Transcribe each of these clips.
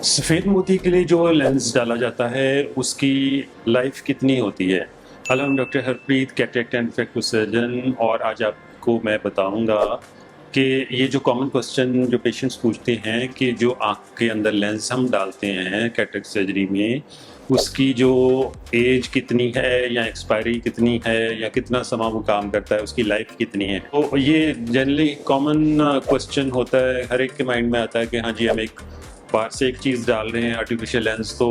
सफ़ेद मोती के लिए जो लेंस डाला जाता है, उसकी लाइफ कितनी होती है? Hello, I'm doctor Harpreet, cataract and refractive surgeon, और आज आपको मैं बताऊंगा कि ये जो कॉमन क्वेश्चन जो पेशेंट्स पूछते हैं कि जो आँख के अंदर लेंस हम डालते हैं कैटरेक्ट सर्जरी में, उसकी जो एज कितनी है या एक्सपायरी कितनी है या कितना समय वो काम करता है, उसकी लाइफ कितनी है। तो ये जनरली कॉमन क्वेश्चन होता है, हर एक के माइंड में आता है कि हाँ जी, हम एक बाहर से एक चीज़ डाल रहे हैं आर्टिफिशियल लेंस, तो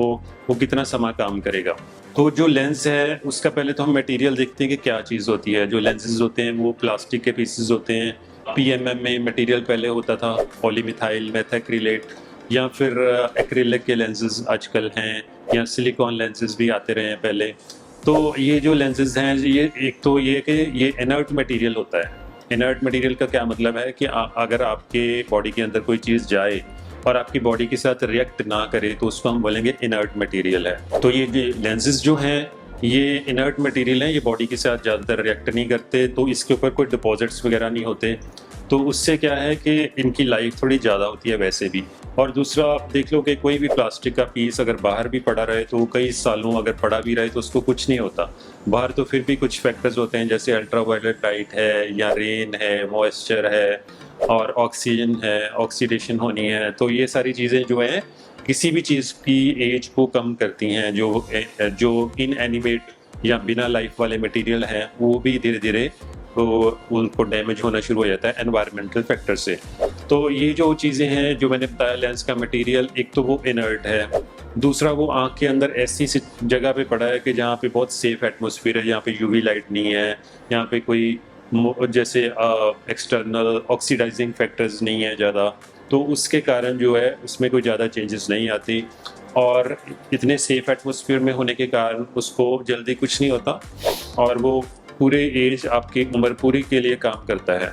वो कितना समय काम करेगा। तो जो लेंस है उसका पहले तो हम मटेरियल देखते हैं कि क्या चीज़ होती है। जो लेंसेज होते हैं वो प्लास्टिक के पीसेस होते हैं। पीएमएम में मटेरियल पहले होता था पॉलीमिथाइल मेथाक्रिलेट, या फिर एक्रिलिक के लेंसेज आजकल हैं, या सिलिकॉन लेंसेज भी आते रहे हैं पहले। तो ये जो लेंसेज हैं, ये एक तो ये कि ये इनर्ट मटेरियल होता है। इनर्ट मटेरियल का क्या मतलब है कि अगर आपके बॉडी के अंदर कोई चीज़ जाए और आपकी बॉडी के साथ रिएक्ट ना करे तो उसको हम बोलेंगे इनर्ट मटेरियल है। तो ये लेंसेज जो हैं ये इनर्ट मटेरियल हैं, ये बॉडी के साथ ज़्यादातर रिएक्ट नहीं करते, तो इसके ऊपर कोई डिपॉजिट्स वगैरह नहीं होते। तो उससे क्या है कि इनकी लाइफ थोड़ी ज़्यादा होती है वैसे भी। और दूसरा, आप देख लो कि कोई भी प्लास्टिक का पीस अगर बाहर भी पड़ा रहे तो कई सालों अगर पड़ा भी रहे तो उसको कुछ नहीं होता। बाहर तो फिर भी कुछ फैक्टर्स होते हैं, जैसे अल्ट्रावायलेट लाइट है या रेन है, मॉइस्चर है और ऑक्सीजन है, ऑक्सीडेशन होनी है। तो ये सारी चीज़ें जो हैं किसी भी चीज़ की एज को कम करती हैं। जो इनएनिमेट या बिना लाइफ वाले मटेरियल हैं वो भी धीरे धीरे तो उनको डैमेज होना शुरू हो जाता है एनवायरमेंटल फैक्टर से। तो ये जो चीज़ें हैं जो मैंने बताया, लेंस का मटेरियल, एक तो वो इनर्ट है, दूसरा वो आँख के अंदर ऐसी जगह पे पड़ा है कि जहाँ पे बहुत सेफ एटमॉस्फेयर है, जहाँ पे यूवी लाइट नहीं है, यहाँ पे कोई जैसे एक्सटर्नल ऑक्सीडाइजिंग फैक्टर्स नहीं है ज़्यादा, तो उसके कारण जो है उसमें कोई ज़्यादा चेंजेस नहीं आती। और इतने सेफ एटमॉस्फेयर में होने के कारण उसको जल्दी कुछ नहीं होता, और वो पूरे एज आपकी उम्र पूरी के लिए काम करता है।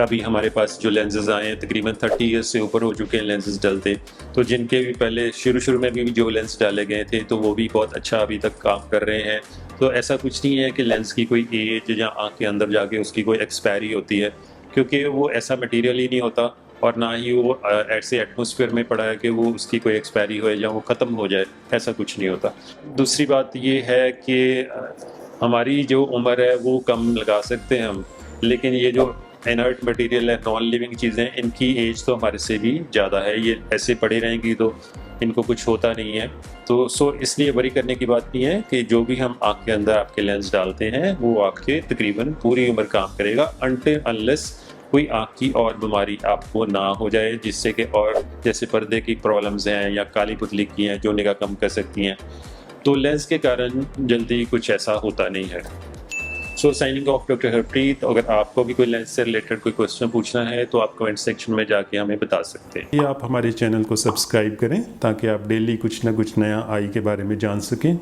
अभी हमारे पास जो लेंसेज आए हैं तकरीबन 30 ईयर्स से ऊपर हो चुके हैं लेंसेज डलते, तो जिनके भी पहले शुरू में भी जो लेंस डाले गए थे तो वो भी बहुत अच्छा अभी तक काम कर रहे हैं। तो ऐसा कुछ नहीं है कि लेंस की कोई एज या आँख के अंदर जाके उसकी कोई एक्सपायरी होती है, क्योंकि वो ऐसा मटेरियल ही नहीं होता, और ना ही वो ऐसे एटमॉस्फेयर में पड़ा है कि वो उसकी कोई एक्सपायरी हो या वो ख़त्म हो जाए, ऐसा कुछ नहीं होता। दूसरी बात ये है कि हमारी जो उम्र है वो कम लगा सकते हैं हम, लेकिन ये जो इनर्ट मटेरियल है, नॉन लिविंग चीज़ें, इनकी एज तो हमारे से भी ज़्यादा है। ये ऐसे पड़ी रहेंगी तो इनको कुछ होता नहीं है। तो इसलिए वरी करने की बात नहीं है कि जो भी हम आँख के अंदर आपके लेंस डालते हैं वो आपके तकरीबन पूरी उम्र काम करेगा, अनटिल अनलेस कोई आँख की और बीमारी आपको ना हो जाए, जिससे कि और जैसे पर्दे की प्रॉब्लम्स हैं या काली पुतली की हैं जो निगाह कम कर सकती हैं, तो लेंस के कारण जल्दी कुछ ऐसा होता नहीं है। सो साइनिंग ऑफ, डॉक्टर हरप्रीत। अगर आपको भी कोई लेंस से रिलेटेड कोई क्वेश्चन पूछना है तो आप कमेंट सेक्शन में जाके हमें बता सकते हैं। आप हमारे चैनल को सब्सक्राइब करें ताकि आप डेली कुछ ना कुछ नया आई के बारे में जान सकें।